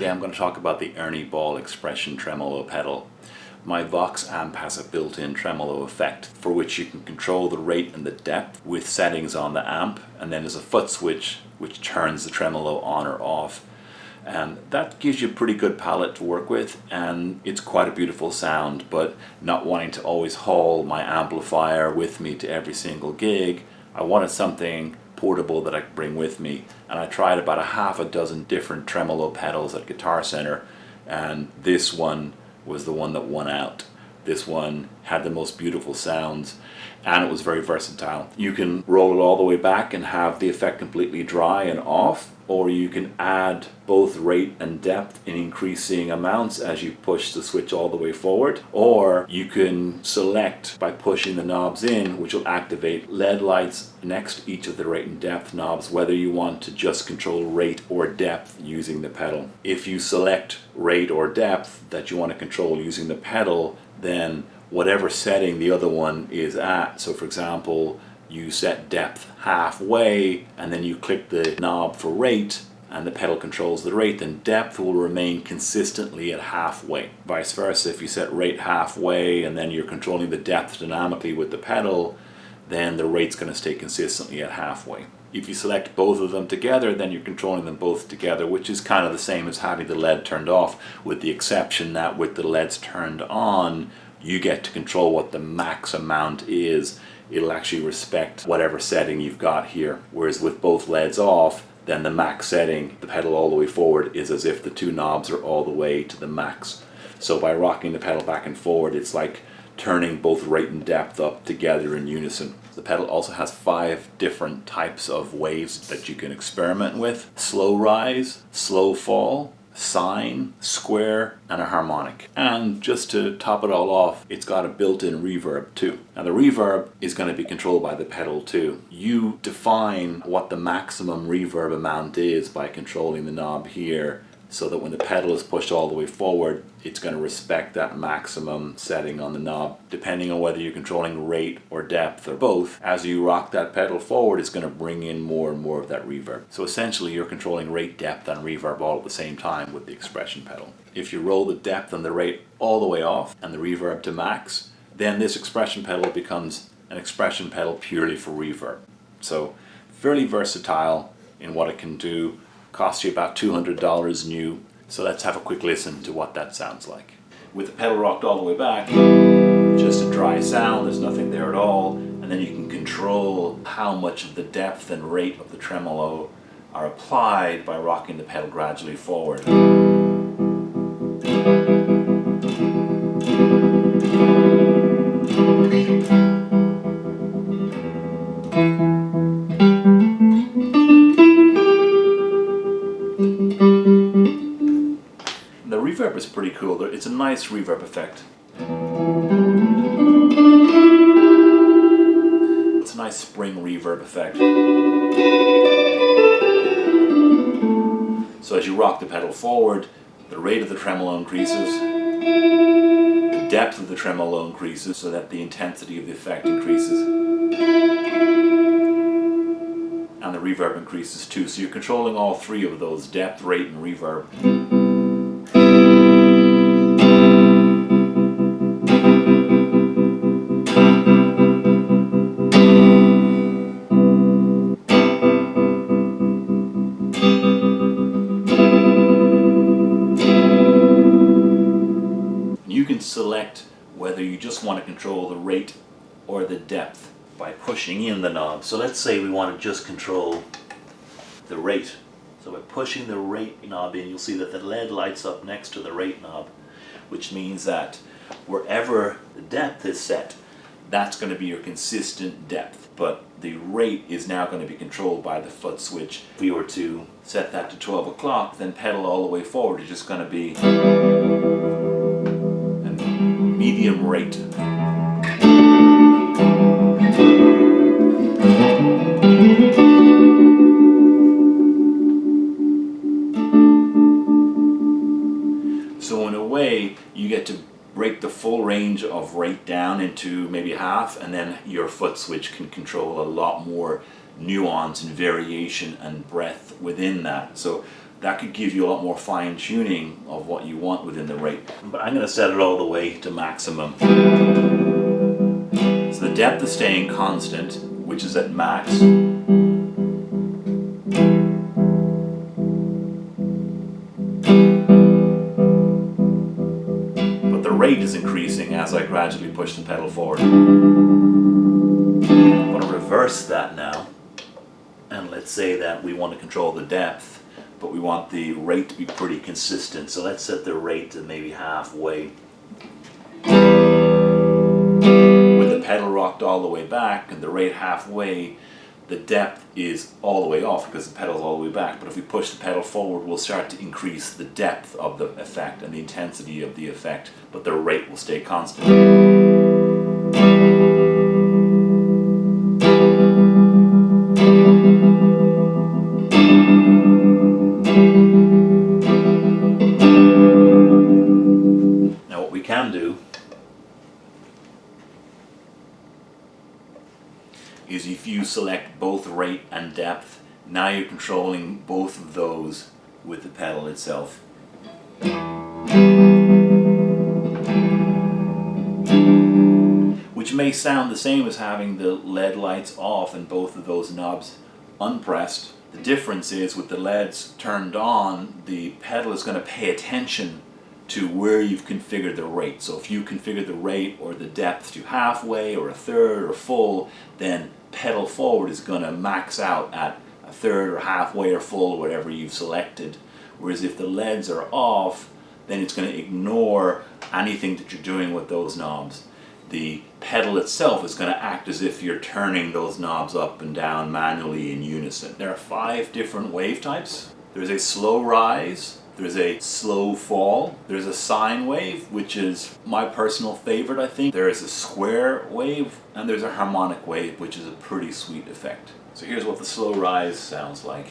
Today I'm going to talk about the Ernie Ball Expression Tremolo pedal. My Vox amp has a built-in tremolo effect for which you can control the rate and the depth with settings on the amp, and then there's a foot switch which turns the tremolo on or off. And that gives you a pretty good palette to work with, and it's quite a beautiful sound. But not wanting to always haul my amplifier with me to every single gig, I wanted something portable that I could bring with me, and I tried about a half a dozen different tremolo pedals at Guitar Center, and this one was the one that won out. This one had the most beautiful sounds, and it was very versatile. You can roll it all the way back and have the effect completely dry and off, or you can add both rate and depth in increasing amounts as you push the switch all the way forward, or you can select by pushing the knobs in, which will activate LED lights next to each of the rate and depth knobs, whether you want to just control rate or depth using the pedal. If you select rate or depth that you want to control using the pedal, then whatever setting the other one is at, so for example you set depth halfway and then you click the knob for rate and the pedal controls the rate, then depth will remain consistently at halfway. Vice versa, if you set rate halfway and then you're controlling the depth dynamically with the pedal, then the rate's going to stay consistently at halfway. If you select both of them together, then you're controlling them both together, which is kind of the same as having the LED turned off, with the exception that with the LEDs turned on, you get to control what the max amount is. It'll actually respect whatever setting you've got here. Whereas with both LEDs off, then the max setting, the pedal all the way forward, is as if the two knobs are all the way to the max. So by rocking the pedal back and forward, it's like turning both rate and depth up together in unison. The pedal also has 5 different types of waves that you can experiment with: slow rise, slow fall, sine, square, and a harmonic. And just to top it all off, it's got a built-in reverb too. Now the reverb is going to be controlled by the pedal too. You define what the maximum reverb amount is by controlling the knob here, so that when the pedal is pushed all the way forward, it's going to respect that maximum setting on the knob. Depending on whether you're controlling rate or depth or both, as you rock that pedal forward, it's going to bring in more and more of that reverb. So essentially you're controlling rate, depth, and reverb all at the same time with the expression pedal. If you roll the depth and the rate all the way off and the reverb to max, then this expression pedal becomes an expression pedal purely for reverb. So fairly versatile in what it can do. Costs you about $200 new, so let's have a quick listen to what that sounds like. With the pedal rocked all the way back, just a dry sound, there's nothing there at all, and then you can control how much of the depth and rate of the tremolo are applied by rocking the pedal gradually forward. The reverb is pretty cool. It's a nice reverb effect. It's a nice spring reverb effect. So as you rock the pedal forward, the rate of the tremolo increases, the depth of the tremolo increases, so that the intensity of the effect increases, and the reverb increases too. So you're controlling all 3 of those: depth, rate, and reverb. You can select whether you just want to control the rate or the depth by pushing in the knob. So let's say we want to just control the rate. So by pushing the rate knob in, you'll see that the LED lights up next to the rate knob, which means that wherever the depth is set, that's going to be your consistent depth. But the rate is now going to be controlled by the foot switch. If we were to set that to 12 o'clock, then pedal all the way forward is just going to be medium rate. So in a way, you get to break the full range range of rate down into maybe half, and then your foot switch can control a lot more nuance and variation and breadth within that. So that could give you a lot more fine tuning of what you want within the rate. But I'm going to set it all the way to maximum. So the depth is staying constant, which is at max. But the rate is increasing as I gradually push the pedal forward. I'm going to reverse that now. And let's say that we want to control the depth, but we want the rate to be pretty consistent. So let's set the rate to maybe halfway. With the pedal rocked all the way back and the rate halfway, the depth is all the way off because the pedal's all the way back. But if we push the pedal forward, we'll start to increase the depth of the effect and the intensity of the effect, but the rate will stay constant. Now what we can do is if you select both rate and depth, now you're controlling both of those with the pedal itself. Which may sound the same as having the LED lights off and both of those knobs unpressed. The difference is with the LEDs turned on, the pedal is going to pay attention to where you've configured the rate. So if you configure the rate or the depth to halfway or a third or full, then pedal forward is going to max out at a third or halfway or full, or whatever you've selected. Whereas if the LEDs are off, then it's going to ignore anything that you're doing with those knobs. The pedal itself is going to act as if you're turning those knobs up and down manually in unison. There are 5 different wave types. There's a slow rise, there's a slow fall, there's a sine wave, which is my personal favorite, I think. There is a square wave, and there's a harmonic wave, which is a pretty sweet effect. So here's what the slow rise sounds like.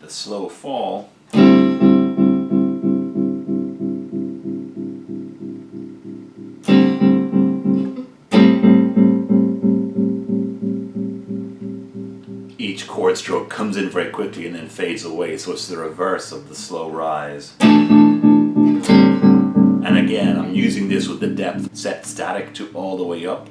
Slow fall each chord stroke comes in very quickly and then fades away, so it's the reverse of the slow rise. And again, I'm using this with the depth set static to all the way up.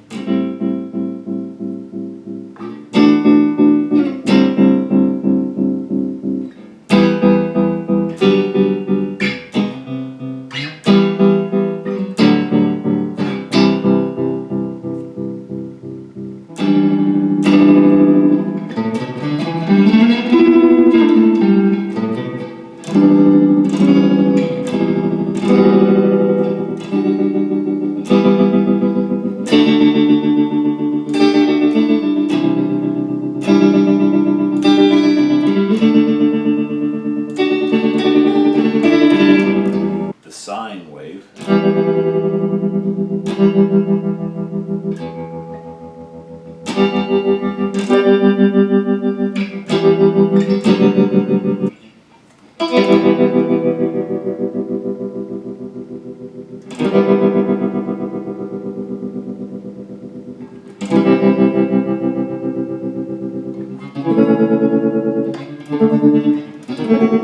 The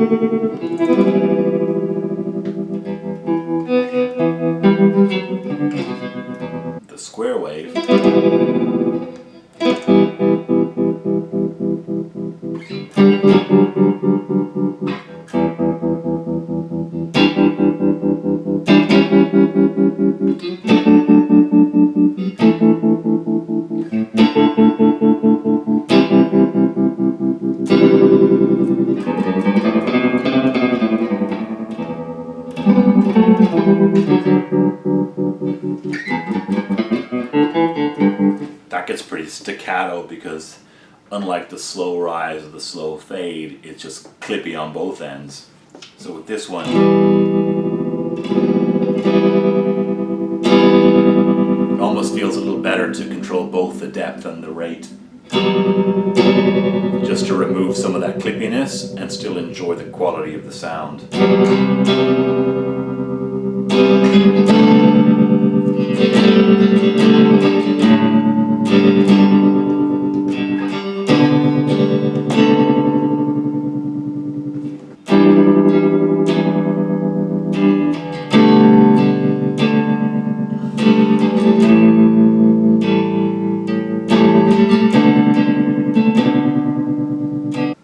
square wave. That gets pretty staccato because unlike the slow rise or the slow fade, it's just clippy on both ends. So with this one, it almost feels a little better to control both the depth and the rate, just to remove some of that clippiness and still enjoy the quality of the sound.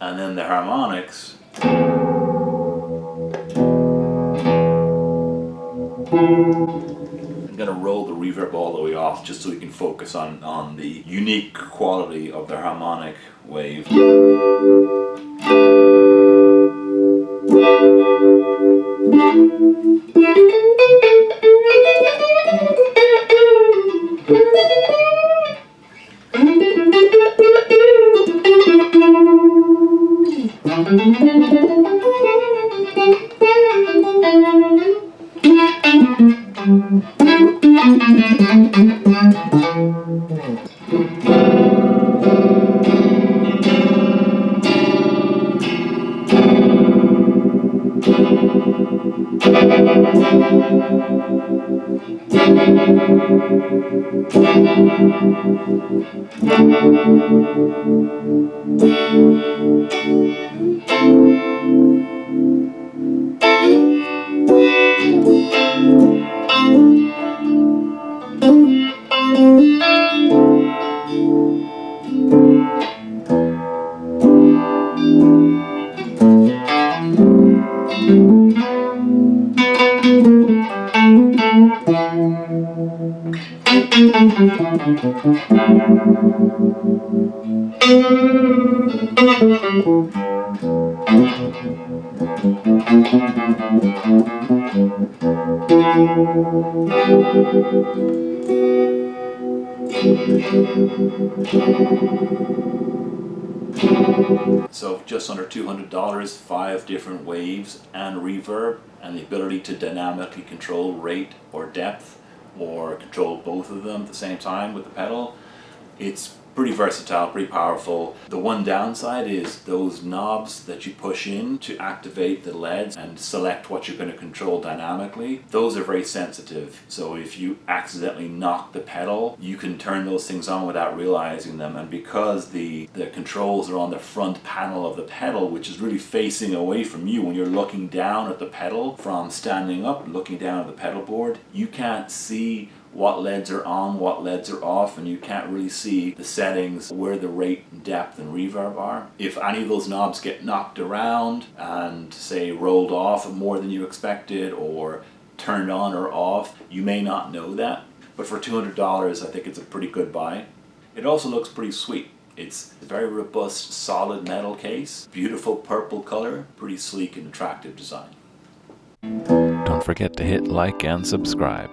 And then the harmonics. I'm going to roll the reverb all the way off just so we can focus on the unique quality of the harmonic wave. So just under $200, 5 different waves and reverb, and the ability to dynamically control rate or depth, or control both of them at the same time with the pedal. It's pretty versatile, pretty powerful. The one downside is those knobs that you push in to activate the LEDs and select what you're going to control dynamically. Those are very sensitive. So if you accidentally knock the pedal, you can turn those things on without realizing them. And because the controls are on the front panel of the pedal, which is really facing away from you when you're looking down at the pedal from standing up, looking down at the pedal board, you can't see what LEDs are on, what LEDs are off, and you can't really see the settings where the rate, depth, and reverb are. If any of those knobs get knocked around and say rolled off more than you expected or turned on or off, you may not know that. But for $200, I think it's a pretty good buy. It also looks pretty sweet. It's a very robust, solid metal case, beautiful purple color, pretty sleek and attractive design. Don't forget to hit like and subscribe.